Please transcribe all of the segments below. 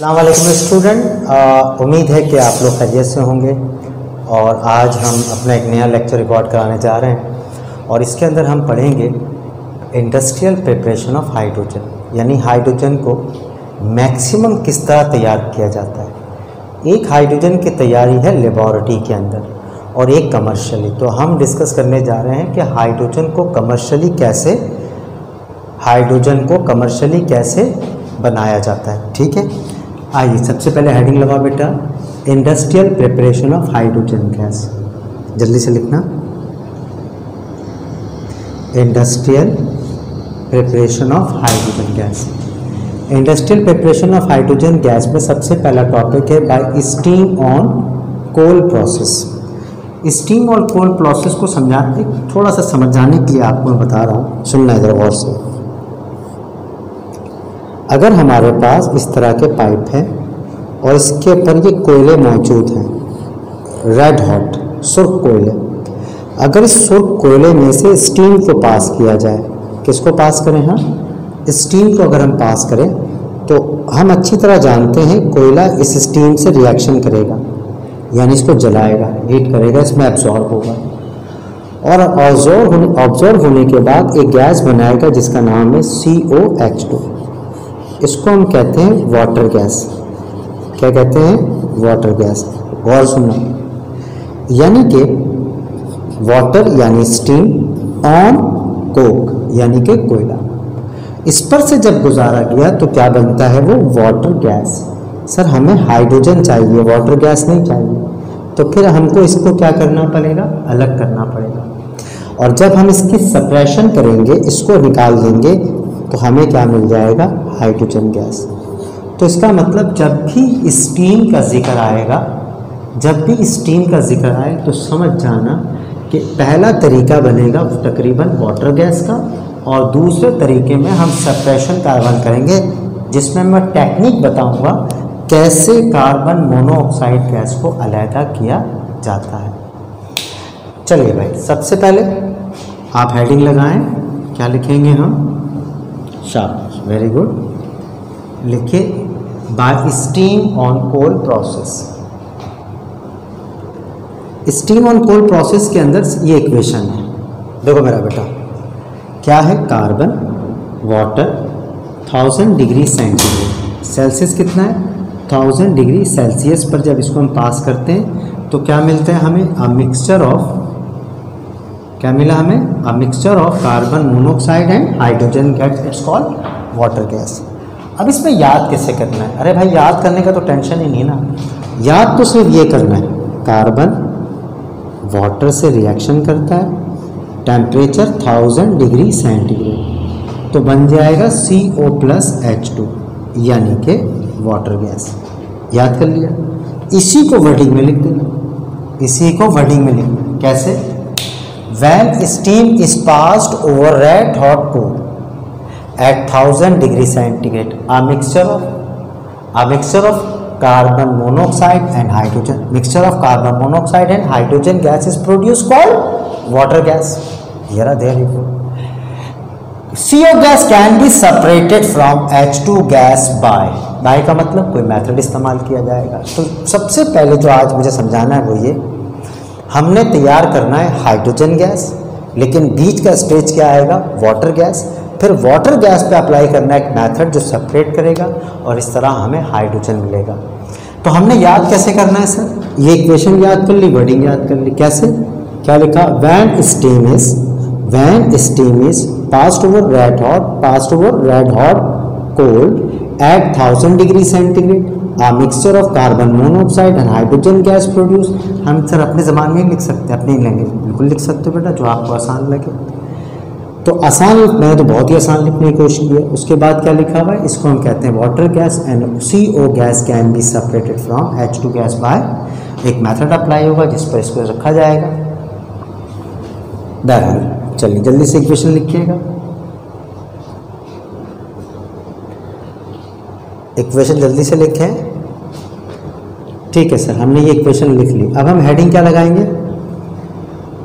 अस्सलाम वालेकुम स्टूडेंट, उम्मीद है कि आप लोग खैरियत से होंगे। और आज हम अपना एक नया लेक्चर रिकॉर्ड कराने जा रहे हैं और इसके अंदर हम पढ़ेंगे इंडस्ट्रियल प्रिपरेशन ऑफ हाइड्रोजन, यानी हाइड्रोजन को मैक्सिमम किस तरह तैयार किया जाता है। एक हाइड्रोजन की तैयारी है लेबॉरेटरी के अंदर और एक कमर्शियली। तो हम डिस्कस करने जा रहे हैं कि हाइड्रोजन को कमर्शियली कैसे बनाया जाता है। ठीक है, आइए सबसे पहले हेडिंग लगाओ बेटा, industrial preparation of hydrogen gas. जल्दी से लिखना, industrial preparation of hydrogen gas. Industrial preparation of hydrogen gas में सबसे पहला टॉपिक है by steam on coal process. Steam और कोल प्रोसेस को समझाने, थोड़ा सा समझाने के लिए आपको मैं बता रहा हूँ, सुनना इधर गौर से। अगर हमारे पास इस तरह के पाइप हैं और इसके ऊपर ये कोयले मौजूद हैं, रेड हॉट सुर्ख कोयले, अगर इस सुर्ख कोयले में से स्टीम को पास किया जाए, किसको पास करें हम, स्टीम को अगर हम पास करें तो हम अच्छी तरह जानते हैं कोयला इस स्टीम से रिएक्शन करेगा, यानी इसको जलाएगा, हीट करेगा, इसमें एब्जॉर्ब होगा और ऑब्जॉर्ब होने के बाद एक गैस बनाएगा जिसका नाम है COH2। इसको हम कहते हैं वाटर गैस। क्या कहते हैं? Water gas. गौर सुनना, यानी कि वाटर यानी स्टीम, ऑन कोक यानी कि कोयला, इस पर से जब गुजारा गया तो क्या बनता है वो वाटर गैस। सर हमें हाइड्रोजन चाहिए, वाटर गैस नहीं चाहिए, तो फिर हमको इसको क्या करना पड़ेगा, अलग करना पड़ेगा। और जब हम इसकी सप्रेशन करेंगे, इसको निकाल देंगे, तो हमें क्या मिल जाएगा, हाइड्रोजन गैस। तो इसका मतलब जब भी स्टीम का जिक्र आए तो समझ जाना कि पहला तरीका बनेगा तकरीबन वाटर गैस का और दूसरे तरीके में हम सप्रेशन कार्बन करेंगे, जिसमें मैं टेक्निक बताऊंगा कैसे कार्बन मोनोऑक्साइड गैस को अलहदा किया जाता है। चलिए भाई, सबसे पहले आप हेडिंग लगाएं। क्या लिखेंगे हम? शाबाश, वेरी गुड। लिखिए by steam on coal process. Steam on coal process के अंदर ये इक्वेशन है, देखो मेरा बेटा, क्या है, carbon, water, 1000 degree centigrade, Celsius कितना है, 1000 डिग्री सेल्सियस पर जब इसको हम पास करते हैं तो क्या मिलता है हमें, अ मिक्सचर ऑफ, क्या मिला हमें, अ mixture of carbon monoxide and hydrogen gas, it's called water gas. अब इसमें याद कैसे करना है? अरे भाई याद करने का तो टेंशन ही नहीं ना, याद तो सिर्फ ये करना है, कार्बन वाटर से रिएक्शन करता है, टेम्परेचर 1000 डिग्री सेंटीग्रेड, तो बन जाएगा CO+H2 यानी कि वाटर गैस। याद कर लिया? इसी को वर्डिंग में लिख देना, इसी को वर्डिंग में लिखना। कैसे? When steam is passed over red hot coal at 1000 degree centigrade, a mixture of carbon monoxide and hydrogen gas is produced called water gas. Here are there you go. CO gas can be separated from H2 gas by का मतलब कोई method इस्तेमाल किया जाएगा। तो सबसे पहले जो आज मुझे समझाना है वो ये, हमने तैयार करना है हाइड्रोजन गैस, लेकिन बीच का स्टेज क्या आएगा, वाटर गैस। फिर वाटर गैस पे अप्लाई करना है एक मेथड जो सेपरेट करेगा और इस तरह हमें हाइड्रोजन मिलेगा। तो हमने याद कैसे करना है सर? ये इक्वेशन याद कर ली, वर्डिंग याद कर ली। कैसे? क्या लिखा, when steam is passed over red hot coal at 1000 degree centigrade, a mixture of carbon monoxide and hydrogen gas produce. हम सर अपने ज़बान में लिख सकते हैं, अपनी लैंग्वेज बिल्कुल लिख सकते हो बेटा, जो आपको आसान लगे। तो आसान, मैंने तो बहुत ही आसान लिखने की कोशिश की है। उसके बाद क्या लिखा हुआ है, इसको हम कहते हैं water gas and CO gas can be separated from H2 gas by, एक मेथड अप्लाई होगा जिस पर इसको रखा जाएगा। बहरहाल चलिए जल्दी से इक्वेशन लिखिएगा। इक्वेशन जल्दी से लिखें। ठीक है सर, हमने ये इक्वेशन लिख ली। अब हम हेडिंग क्या लगाएंगे?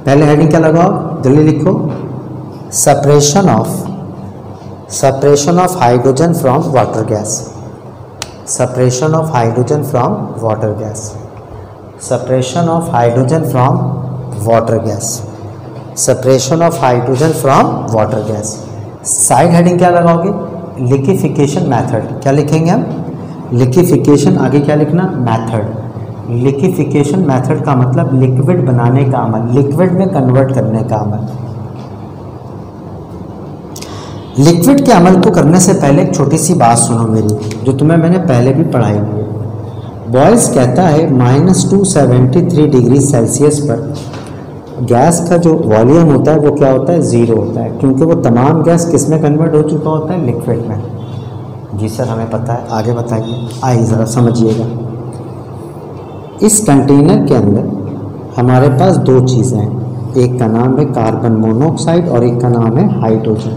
पहले हेडिंग क्या लगाओ, जल्दी लिखो, separation of hydrogen from water gas. Separation of hydrogen from water gas, separation of hydrogen from water gas, separation of hydrogen from water gas. Side heading क्या लगाओगे? Liquefaction method. क्या लिखेंगे हम? लिक्विफिकेशन, आगे क्या लिखना? मेथड। लिक्विफिकेशन मेथड का मतलब लिक्विड बनाने का अमल, लिक्विड में कन्वर्ट करने का अमल। लिक्विड के अमल को करने से पहले एक छोटी सी बात सुनो मेरी, जो तुम्हें मैंने पहले भी पढ़ाई हुई है। बॉयल्स कहता है -273 डिग्री सेल्सियस पर गैस का जो वॉल्यूम होता है वो क्या होता है? ज़ीरो होता है, क्योंकि वो तमाम गैस किस में कन्वर्ट हो चुका होता है? लिक्विड में। जी सर हमें पता है, आगे बताइए, आइए ज़रा समझिएगा। इस कंटेनर के अंदर हमारे पास दो चीज़ें हैं, एक का नाम है कार्बन मोनोऑक्साइड और एक का नाम है हाइड्रोजन।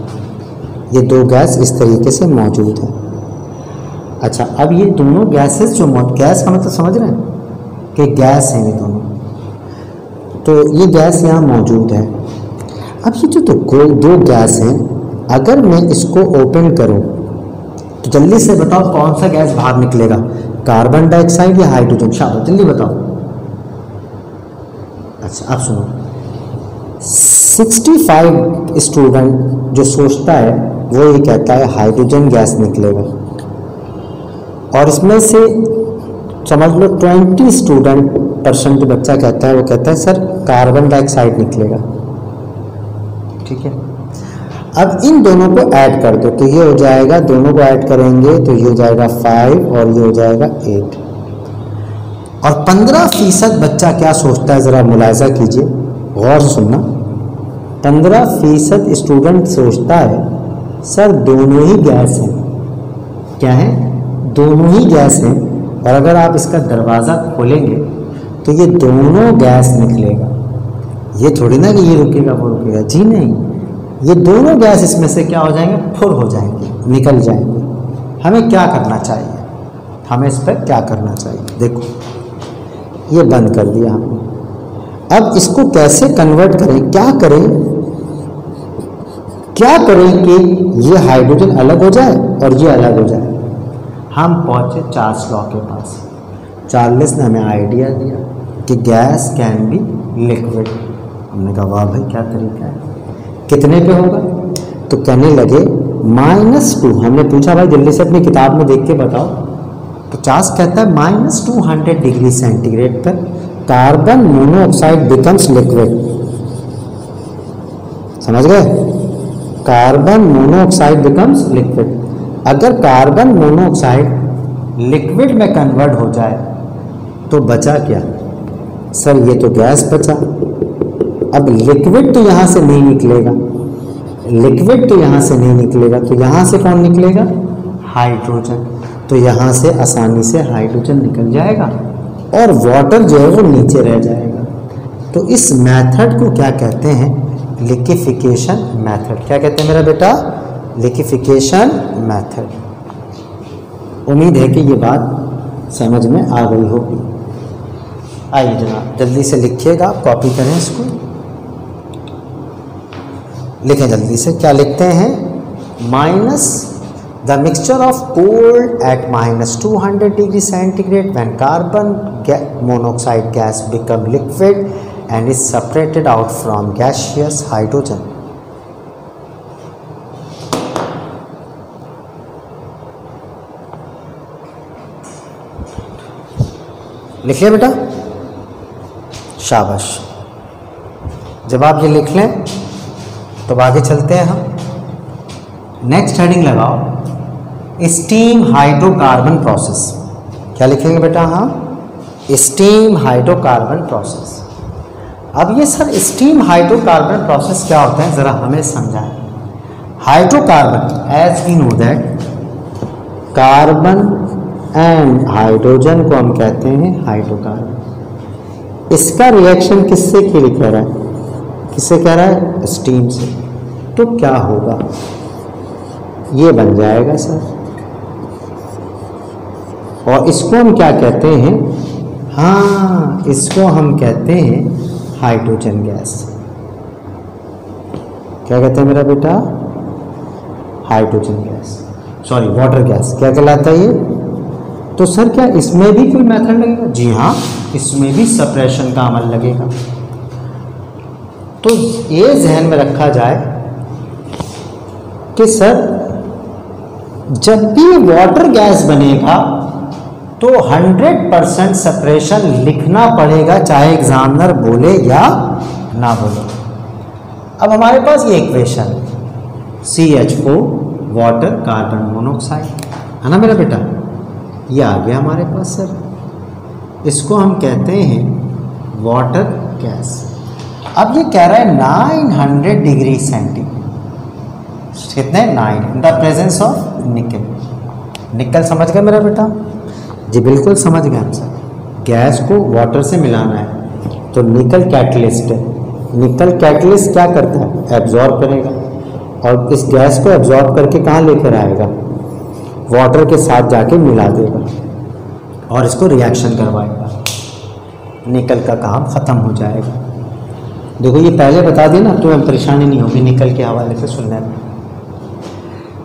ये दो गैस इस तरीके से मौजूद है। अच्छा, अब ये दोनों गैसेस जो गैस का मतलब समझ रहे हैं कि गैस हैं ये दोनों, तो ये गैस यहाँ मौजूद है। अब ये जो दो गैस हैं, अगर मैं इसको ओपन करूँ तो जल्दी से बताओ कौन सा गैस बाहर निकलेगा? कार्बन डाइऑक्साइड या हाइड्रोजन? शाबाश, जल्दी बताओ। अच्छा अब सुनो, 65 स्टूडेंट जो सोचता है वो ये कहता है हाइड्रोजन गैस निकलेगा, और इसमें से समझ लो 20% बच्चा कहता है, वो कहता है सर कार्बन डाइऑक्साइड निकलेगा। ठीक है, अब इन दोनों को ऐड कर दो तो ये हो जाएगा, दोनों को ऐड करेंगे तो ये हो जाएगा 5 और ये हो जाएगा 8। और 15% बच्चा क्या सोचता है, ज़रा मुलाहिजा कीजिए, गौर से सुनना। 15% स्टूडेंट सोचता है सर दोनों ही गैस हैं। क्या है? दोनों ही गैस हैं, और अगर आप इसका दरवाज़ा खोलेंगे तो ये दोनों गैस निकलेगा। ये थोड़ी ना कि ये रुकेगा वो रुकेगा, जी नहीं, ये दोनों गैस इसमें से क्या हो जाएंगे? फुल हो जाएंगे, निकल जाएंगे। हमें क्या करना चाहिए? हमें इस पर क्या करना चाहिए? देखो ये बंद कर दिया हमने। अब इसको कैसे कन्वर्ट करें? क्या करें कि ये हाइड्रोजन अलग हो जाए और ये अलग हो जाए? हम पहुंचे चार्ल्स लॉ के पास। चार्ल्स ने हमें आइडिया दिया कि गैस कैन बी लिक्विड। हमने कहा वाह भाई क्या तरीका है, कितने पे होगा? तो कहने लगे -2। हमने पूछा भाई जल्दी से अपनी किताब में देख के बताओ। तो चार्ल्स कहता है -200 डिग्री सेंटीग्रेड पर कार्बन मोनोऑक्साइड बिकम्स लिक्विड। समझ गए? Carbon monoxide becomes liquid. अगर कार्बन मोनोऑक्साइड लिक्विड में कन्वर्ट हो जाए तो बचा क्या? सर ये तो गैस बचा। अब लिक्विड तो यहाँ से नहीं निकलेगा, लिक्विड तो यहाँ से नहीं निकलेगा, तो यहाँ से कौन निकलेगा? हाइड्रोजन। तो यहाँ से आसानी से हाइड्रोजन निकल जाएगा और वाटर जो है वो नीचे रह जाएगा। तो इस मेथड को क्या कहते हैं? Liquefaction method. क्या कहते हैं मेरा बेटा? Liquefaction method. उम्मीद है कि ये बात समझ में आ गई होगी। आइए जनाब जल्दी से लिखिएगा, आप कॉपी करें इसको, लिखें जल्दी से। क्या लिखते हैं? The mixture of cold at -200 degree centigrade when carbon monoxide gas become liquid and is separated out from gaseous hydrogen. लिख लिया बेटा? शाबाश। जब आप ये लिख लें तो आगे चलते हैं हम। नेक्स्ट हेडिंग लगाओ, स्टीम हाइड्रोकार्बन प्रोसेस। क्या लिखेंगे बेटा? हाँ, स्टीम हाइड्रोकार्बन प्रोसेस। अब ये सर स्टीम हाइड्रोकार्बन प्रोसेस क्या होता है, ज़रा हमें समझाएं। Hydrocarbon, as we know that, carbon and hydrogen को हम कहते हैं हाइड्रोकार्बन। इसका रिएक्शन किससे के लिए कह रहा है? किससे कह रहा है? स्टीम से। तो क्या होगा? ये बन जाएगा सर, और इसको हम क्या कहते हैं? हाँ, इसको हम कहते हैं हाइड्रोजन गैस। क्या कहते हैं मेरा बेटा? Hydrogen gas, sorry water gas. क्या कहलाता है ये? तो सर क्या इसमें भी कोई मेथड लगेगा? जी हाँ, इसमें भी सप्रेशन का अमल लगेगा। तो ये जहन में रखा जाए कि सर जब भी वाटर गैस बनेगा तो 100% सेपरेशन लिखना पड़ेगा, चाहे एग्जामिनर बोले या ना बोले। अब हमारे पास ये equation CH4 water carbon monoxide है ना मेरा बेटा, ये आ गया हमारे पास सर। इसको हम कहते हैं वाटर गैस। अब ये कह रहा है 900 डिग्री सेंटीग्रेड, कितने 9 इन द प्रेजेंस ऑफ निकल। निकल समझ गए मेरा बेटा? जी बिल्कुल समझ गए हम सर। गैस को वाटर से मिलाना है तो निकल कैटलिस्ट है। निकल कैटलिस्ट क्या करता है? एब्जॉर्ब करेगा और इस गैस को एब्जॉर्ब करके कहाँ लेकर आएगा? वाटर के साथ जाके मिला देगा और इसको रिएक्शन करवाएगा, निकल का काम ख़त्म हो जाएगा। देखो ये पहले बता दें ना तो परेशानी नहीं होगी निकल के हवाले से सुनने में।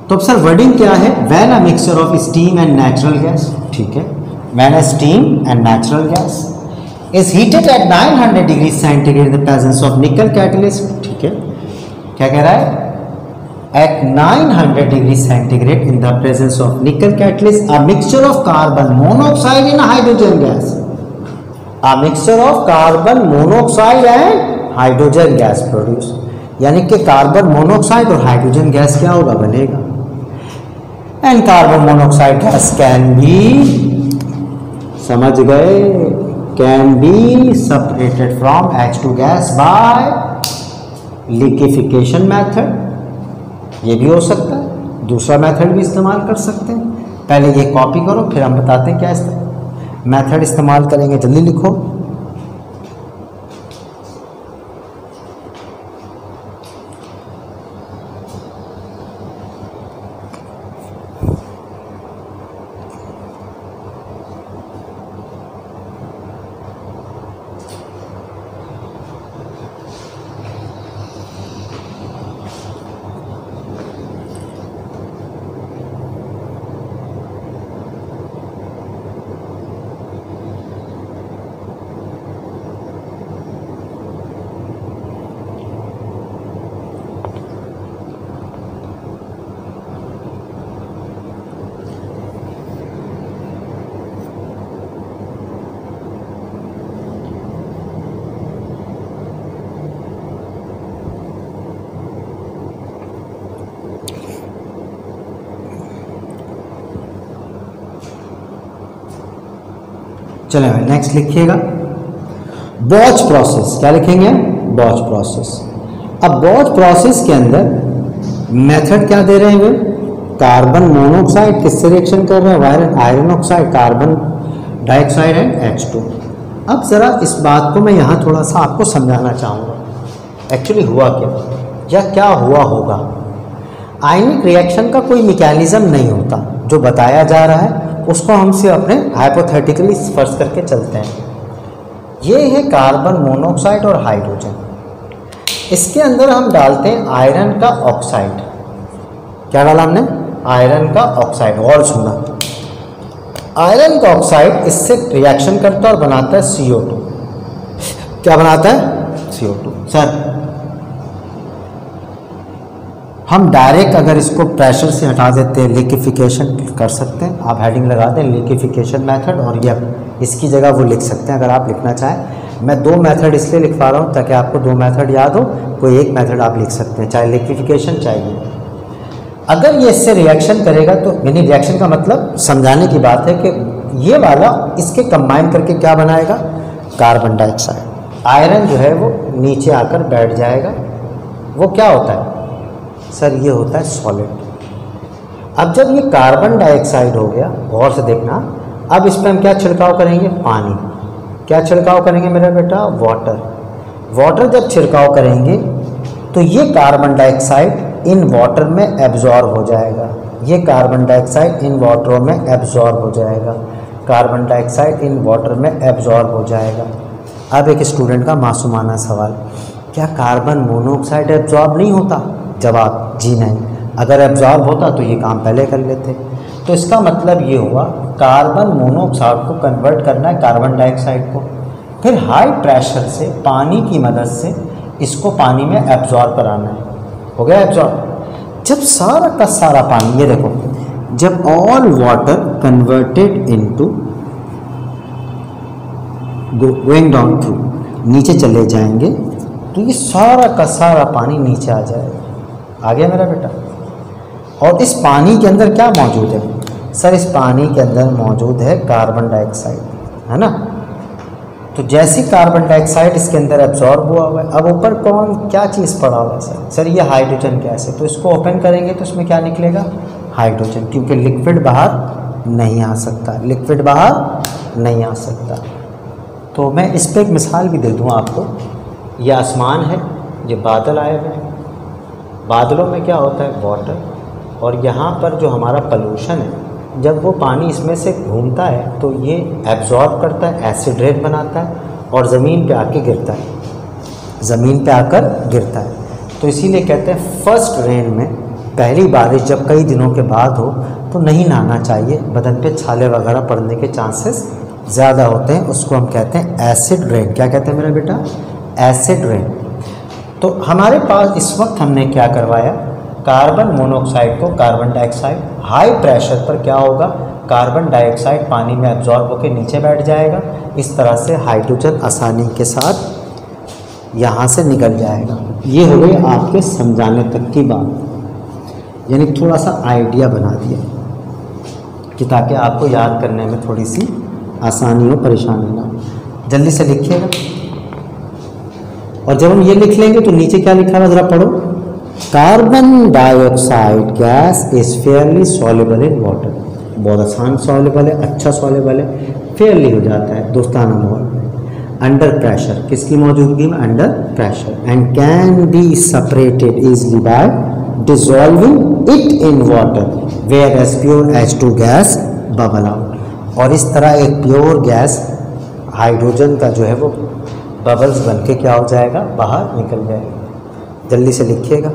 तो अब सर वर्डिंग क्या है? When a mixture of steam and natural gas, ठीक है, when a steam and natural gas is heated at 900 degree centigrade in the presence of nickel catalyst, ठीक है, क्या कह रहा है? At 900 degree centigrade in the presence of nickel catalyst, a mixture of carbon monoxide and hydrogen gas. A mixture of carbon monoxide and hydrogen gas produce. यानी कि carbon monoxide और hydrogen gas क्या होगा? बनेगा। And carbon monoxide gas can be, समझ गए, can be separated from H2 gas by liquefaction method. ये भी हो सकता है, दूसरा मेथड भी इस्तेमाल कर सकते हैं। पहले ये कॉपी करो फिर हम बताते हैं क्या मेथड इस्तेमाल करेंगे। जल्दी लिखो। चले भाई नेक्स्ट लिखिएगा बॉच प्रोसेस। क्या लिखेंगे? बॉच प्रोसेस। अब बॉच प्रोसेस के अंदर मेथड क्या दे रहे हैं वे? कार्बन मोनोऑक्साइड किससे रिएक्शन कर रहे हैं? Iron oxide, carbon dioxide and H2। अब ज़रा इस बात को मैं यहाँ थोड़ा सा आपको समझाना चाहूँगा एक्चुअली हुआ क्या या क्या हुआ होगा। आयनिक रिएक्शन का कोई मैकेनिज्म नहीं होता, जो बताया जा रहा है उसको हमसे अपने हाइपोथेटिकली फर्ज करके चलते हैं। ये है कार्बन मोनोऑक्साइड और हाइड्रोजन, इसके अंदर हम डालते हैं आयरन का ऑक्साइड। क्या डाला हमने? आयरन का ऑक्साइड। और सुनना, आयरन का ऑक्साइड इससे रिएक्शन करता है और बनाता है CO2। क्या बनाता है? CO2। सर हम डायरेक्ट अगर इसको प्रेशर से हटा देते हैं लिक्विफिकेशन कर सकते हैं। आप हेडिंग लगा दें लिक्विफिकेशन मेथड और ये इसकी जगह वो लिख सकते हैं अगर आप लिखना चाहें। मैं दो मेथड इसलिए लिखवा रहा हूँ ताकि आपको दो मेथड याद हो, कोई एक मेथड आप लिख सकते हैं, चाहे लिक्विफिकेशन चाहिए। अगर ये इससे रिएक्शन करेगा तो यानी रिएक्शन का मतलब समझाने की बात है कि ये वाला इसके कंबाइन करके क्या बनाएगा? Carbon dioxide. आयरन जो है वो नीचे आकर बैठ जाएगा। वो क्या होता है सर? ये होता है सॉलिड। अब जब ये कार्बन डाइऑक्साइड हो गया, गौर से देखना, अब इस पर हम क्या छिड़काव करेंगे? पानी। क्या छिड़काव करेंगे मेरा बेटा? वाटर। वाटर जब छिड़काव करेंगे तो ये कार्बन डाइऑक्साइड इन वाटर में एब्जॉर्ब हो जाएगा। ये कार्बन डाइऑक्साइड इन वाटर में एब्जॉर्ब हो जाएगा। कार्बन डाइऑक्साइड इन वाटर में एब्जॉर्ब हो जाएगा। अब एक स्टूडेंट का मासूमाना सवाल, क्या कार्बन मोनोऑक्साइड एब्जॉर्ब नहीं होता? जवाब जी नहीं। अगर एब्जॉर्ब होता तो ये काम पहले कर लेते। तो इसका मतलब ये हुआ कार्बन मोनोऑक्साइड को कन्वर्ट करना है कार्बन डाइऑक्साइड को, फिर हाई प्रेशर से पानी की मदद से इसको पानी में एब्जॉर्ब कराना है। हो गया एब्जॉर्ब। जब सारा का सारा पानी, ये देखो, जब all water converted into going down through, नीचे चले जाएंगे तो ये सारा का सारा पानी नीचे आ जाएगा। आ गया मेरा बेटा। और इस पानी के अंदर क्या मौजूद है सर? इस पानी के अंदर मौजूद है कार्बन डाइऑक्साइड, है ना। तो जैसे कार्बन डाइऑक्साइड इसके अंदर एब्जॉर्ब हुआ है, अब ऊपर कौन क्या चीज़ पड़ा हुआ है सर? सर ये हाइड्रोजन गैस है। तो इसको ओपन करेंगे तो इसमें क्या निकलेगा? हाइड्रोजन, क्योंकि लिक्विड बाहर नहीं आ सकता, लिक्विड बाहर नहीं आ सकता। तो मैं इस पर एक मिसाल भी दे दूँ आपको। ये आसमान है, ये बादल आए हुए हैं, बादलों में क्या होता है? वाटर। और यहाँ पर जो हमारा पोल्यूशन है, जब वो पानी इसमें से घूमता है तो ये एब्जॉर्ब करता है, एसिड रेन बनाता है और ज़मीन पे आके गिरता है, ज़मीन पे आकर गिरता है। तो इसीलिए कहते हैं फर्स्ट रेन में, पहली बारिश जब कई दिनों के बाद हो तो नहीं नहाना चाहिए, बदन पे छाले वगैरह पड़ने के चांसेस ज़्यादा होते हैं। उसको हम कहते हैं एसिड रेन। क्या कहते हैं मेरा बेटा? Acid rain. तो हमारे पास इस वक्त हमने क्या करवाया? कार्बन मोनोऑक्साइड को कार्बन डाइऑक्साइड, हाई प्रेशर पर क्या होगा? कार्बन डाइऑक्साइड पानी में एब्जॉर्ब होकर नीचे बैठ जाएगा। इस तरह से हाइड्रोजन आसानी के साथ यहाँ से निकल जाएगा। ये हो गई आपके समझाने तक की बात, यानी थोड़ा सा आइडिया बना दिया कि ताकि आपको याद करने में थोड़ी सी आसानी हो, परेशानी ना हो। जल्दी से लिखिएगा। और जब हम ये लिख लेंगे तो नीचे क्या लिखा है ज़रा पढ़ो। Carbon dioxide gas is fairly soluble in water. बहुत आसान सॉल्युबल है, अच्छा सॉल्युबल है, फेयरली हो जाता है दोस्ताना माहौल में। अंडर प्रेशर, किसकी मौजूदगी में? Under pressure. And can be separated easily by dissolving it in water whereas pure H2 gas bubble out. और इस तरह एक प्योर गैस हाइड्रोजन का जो है वो बबल्स बन के क्या हो जाएगा? बाहर निकल जाएगा। जल्दी से लिखिएगा।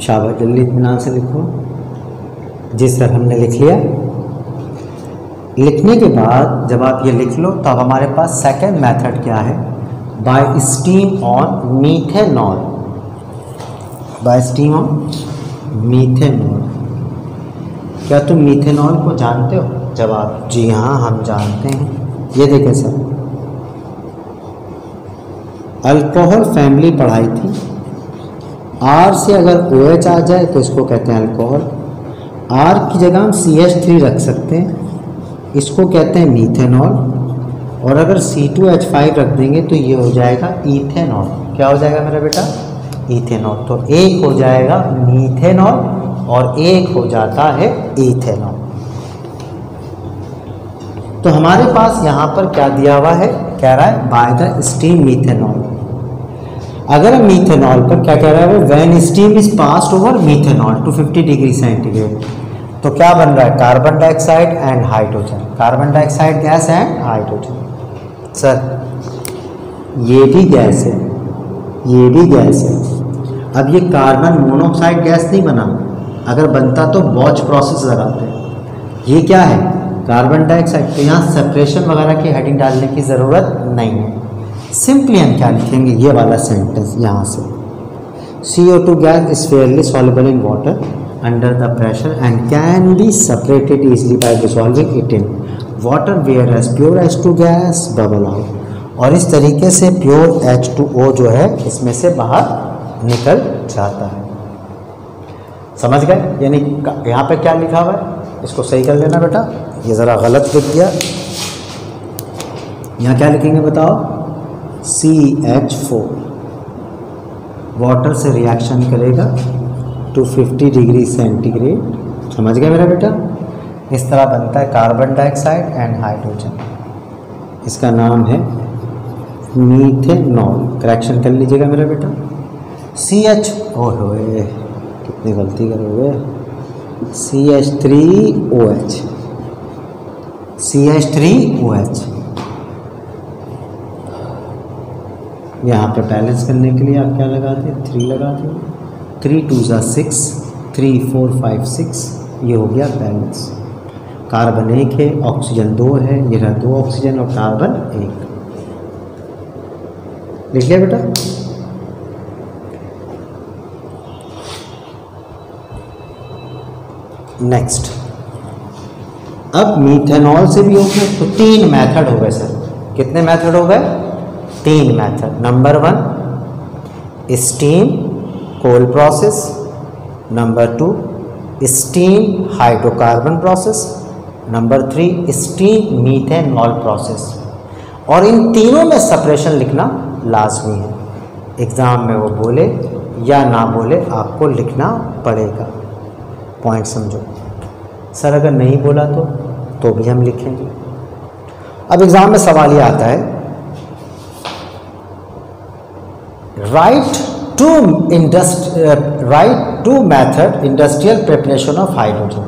शाबाश, जल्दी इत्मीनान से लिखो। जी सर, हमने लिख लिया। लिखने के बाद जब आप ये लिख लो तो अब हमारे पास सेकंड मेथड क्या है? By steam on methanol. Bye steam on methanol. क्या तुम मीथेनॉल को जानते हो? जवाब जी हाँ, हम जानते हैं। ये देखें सर, अल्कोहल फैमिली पढ़ाई थी। R से अगर OH आ जाए तो इसको कहते हैं अल्कोहल। R की जगह हम CH3 रख सकते हैं, इसको कहते हैं मीथेनॉल। और अगर C2H5 रख देंगे तो ये हो जाएगा इथेनॉल। क्या हो जाएगा मेरा बेटा? इथेनॉल। तो एक हो जाएगा मीथेनॉल और एक हो जाता है इथेनॉल। तो हमारे पास यहाँ पर क्या दिया हुआ है? कह रहा है बाय द स्टीम मीथेनॉल। अगर हम मीथेनॉल पर क्या कह रहा है वो? When steam is passed over methanol to 50 degree centigrade, तो क्या बन रहा है? Carbon dioxide and hydrogen. Carbon dioxide gas and hydrogen. Sir ये भी गैस है, ये भी गैस है। अब ये कार्बन मोनोऑक्साइड गैस नहीं बना, अगर बनता तो बॉच प्रोसेस लगाते। ये क्या है? Carbon dioxide. तो यहाँ सेपरेशन वगैरह की हेडिंग डालने की ज़रूरत नहीं है। सिंपली हम क्या लिखेंगे? ये वाला सेंटेंस यहाँ से, CO2 gas is fairly soluble in water under the pressure and can be separated easily by dissolving it in water whereas pure H2 gas bubble out. और इस तरीके से प्योर H2O जो है इसमें से बाहर निकल जाता है। समझ गए? यानी यहाँ पे क्या लिखा हुआ है इसको सही कर लेना बेटा। ये ज़रा गलत लिख दिया। यहाँ क्या लिखेंगे बताओ? CH4 वाटर से रिएक्शन करेगा टू 50 डिग्री सेंटीग्रेड। समझ गए मेरा बेटा? इस तरह बनता है कार्बन डाइऑक्साइड एंड हाइड्रोजन। इसका नाम है मीथेनॉल। करेक्शन कर लीजिएगा मेरा बेटा। CH, ओए कितनी गलती करोगे? CH3OH, CH3OH। यहाँ पे बैलेंस करने के लिए आप क्या लगाते हैं, 3 लगाते हैं, 3 2 ज़ा 6, 3 4 5 6, ये हो गया बैलेंस। कार्बन 1 है, ऑक्सीजन 2 है, ये रहा 2 ऑक्सीजन और कार्बन 1। लिख लिया बेटा। नेक्स्ट, अब मीथेनॉल से भी हो गया, तो 3 मेथड हो गए सर। कितने मेथड हो गए, 3 method. Number 1 steam coal process, number 2 steam hydrocarbon process, number 3 steam methanol process. और इन तीनों में सेपरेशन लिखना लाजमी है। एग्ज़ाम में वो बोले या ना बोले आपको लिखना पड़ेगा। पॉइंट समझो। सर अगर नहीं बोला तो भी हम लिखेंगे। अब एग्ज़ाम में सवाल ये आता है, write two method industrial preparation of hydrogen.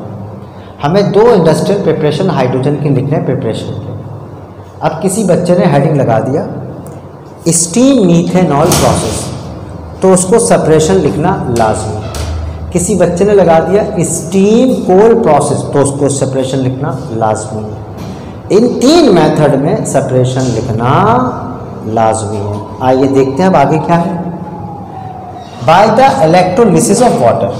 हमें 2 इंडस्ट्रियल प्रिपरेशन हाइड्रोजन के लिखने हैं प्रिपरेशन के। अब किसी बच्चे ने हेडिंग लगा दिया स्टीम मीथेनॉल प्रोसेस, तो उसको सेपरेशन लिखना लाजमी। किसी बच्चे ने लगा दिया स्टीम कोल प्रोसेस, तो उसको सेपरेशन लिखना लाजमी है। इन 3 मेथड में सेपरेशन लिखना लाजमी है। आइए देखते हैं अब आगे क्या है। By the electrolysis of water.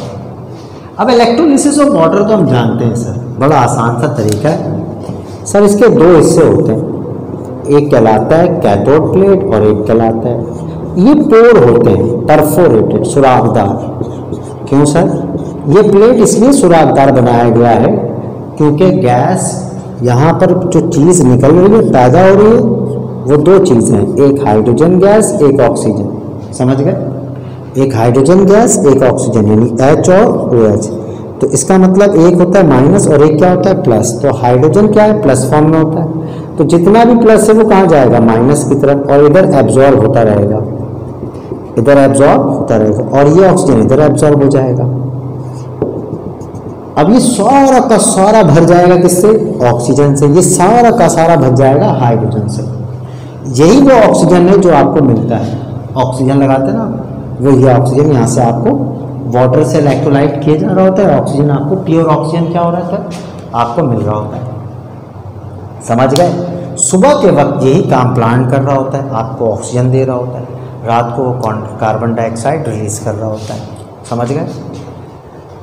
अब इलेक्ट्रोलिसिस ऑफ वाटर तो हम जानते हैं सर, बड़ा आसान सा तरीका है सर। इसके 2 हिस्से होते हैं, एक कहलाता है कैथोड प्लेट और एक कहलाता है, ये पोर होते हैं परफोरेटेड, सुराखदार। क्यों सर? ये प्लेट इसलिए सुराखदार बनाया गया है क्योंकि गैस यहाँ पर जो चीज़ निकल रही है, पैदा हो रही है, वो 2 चीज़ें हैं, एक हाइड्रोजन गैस, एक ऑक्सीजन। समझ गए? एक हाइड्रोजन गैस, एक ऑक्सीजन, यानी H और OH। तो इसका मतलब एक होता है माइनस और एक क्या होता है प्लस। तो हाइड्रोजन क्या है, प्लस फॉर्म में होता है, तो जितना भी प्लस है वो कहाँ जाएगा, माइनस की तरफ, और इधर एब्जॉर्ब होता रहेगा, इधर एब्जॉर्ब होता रहेगा, और ये ऑक्सीजन इधर एब्जॉर्ब हो जाएगा। अब ये सारा का सारा भर जाएगा किससे, ऑक्सीजन से। ये सारा का सारा भर जाएगा हाइड्रोजन से। यही वो ऑक्सीजन है जो आपको मिलता है, ऑक्सीजन लगाते हैं ना, वो ये ऑक्सीजन यहाँ से आपको वाटर से इलेक्ट्रोलाइट किया जा रहा होता है, ऑक्सीजन आपको प्योर ऑक्सीजन क्या हो रहा था, आपको मिल रहा होता है। समझ गए? सुबह के वक्त यही काम प्लांट कर रहा होता है, आपको ऑक्सीजन दे रहा होता है, रात को वो कार्बन डाइऑक्साइड रिलीज कर रहा होता है। समझ गए?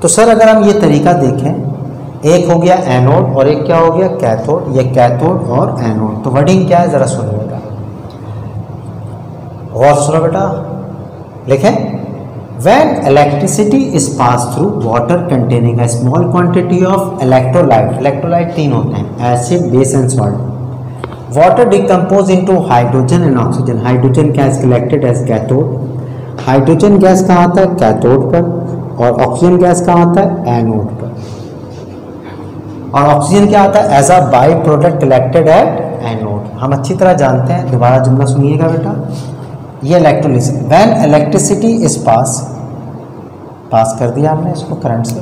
तो सर अगर हम ये तरीका देखें, एक हो गया एनोड और एक क्या हो गया कैथोड, ये कैथोड और एनोड। तो वर्डिंग क्या है ज़रा सुनिएगा, और सुनो बेटा, लिखें, when electricity is passed through water containing a small quantity of electrolyte, electrolyte 3 होते हैं, acid, base and salt, water decompose into hydrogen and oxygen, hydrogen gas collected as cathode, hydrogen gas कहाँ आता है, कैथोड पर, और oxygen gas कहाँ आता है, एनोड पर, और ऑक्सीजन क्या आता है, as a by product collected at anode. हम अच्छी तरह जानते हैं, दोबारा जुमला सुनिएगा बेटा, ये electrolysis, when electricity is pass कर दिया हमने इसको करंट से,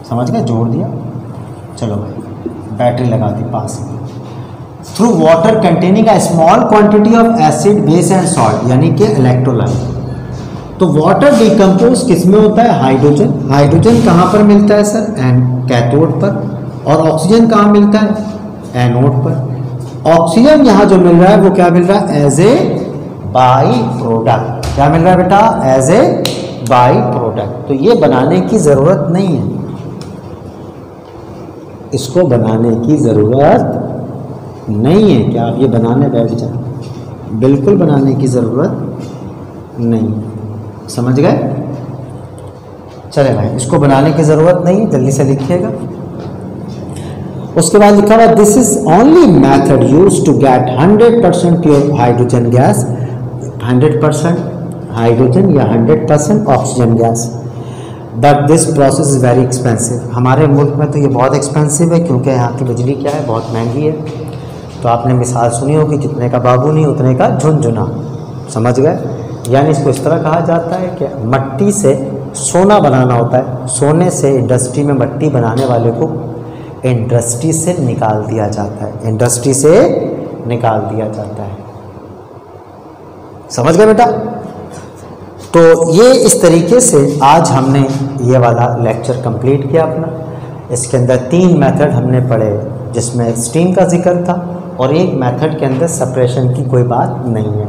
समझ गए, जोड़ दिया, चलो भाई बैटरी लगा दी pass, through water containing a small quantity of acid, base and salt, यानी कि इलेक्ट्रोलाइट। तो वाटर डिकम्पोज किस में होता है, हाइड्रोजन। हाइड्रोजन कहाँ पर मिलता है सर, कैथोड पर, और ऑक्सीजन कहाँ मिलता है, एनोड पर। ऑक्सीजन यहाँ जो मिल रहा है वो क्या मिल रहा है, एज ए बाई प्रोडक्ट। क्या मिल रहा है बेटा, एज ए बाई प्रोडक्ट। तो ये बनाने की ज़रूरत नहीं है, इसको बनाने की ज़रूरत नहीं है कि आप ये बनाने बैठ जाए, बिल्कुल बनाने की ज़रूरत नहीं। समझ गए? चले भाई, इसको बनाने की ज़रूरत नहीं है, जल्दी से लिखिएगा। उसके बाद लिखा हुआ, this is only method use to get 100% pure hydrogen gas, 100% hydrogen या 100% oxygen gas, but this process is very expensive. हमारे मुल्क में तो ये बहुत एक्सपेंसिव है क्योंकि यहाँ की बिजली क्या है, बहुत महंगी है। तो आपने मिसाल सुनी होगी, जितने का बाबू नहीं उतने का झुनझुना। समझ गए? यानी इसको इस तरह कहा जाता है कि मट्टी से सोना बनाना होता है, सोने से इंडस्ट्री में मट्टी बनाने वाले को इंडस्ट्री से निकाल दिया जाता है, इंडस्ट्री से निकाल दिया जाता है। समझ गए बेटा? तो ये इस तरीके से आज हमने ये वाला लेक्चर कंप्लीट किया अपना। इसके अंदर 3 मेथड हमने पढ़े, जिसमें स्टीम का जिक्र था और एक मेथड के अंदर सेपरेशन की कोई बात नहीं है।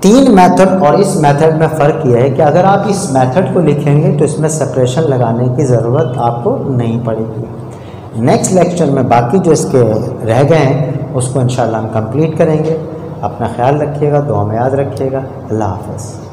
3 मेथड और इस मेथड में फ़र्क यह है कि अगर आप इस मेथड को लिखेंगे तो इसमें सेपरेशन लगाने की ज़रूरत आपको नहीं पड़ेगी। नेक्स्ट लेक्चर में बाकी जो इसके रह गए हैं उसको इंशाल्लाह हम कंप्लीट करेंगे। अपना ख्याल रखिएगा, दुआ में याद रखिएगा। अल्लाह हाफ़िज़।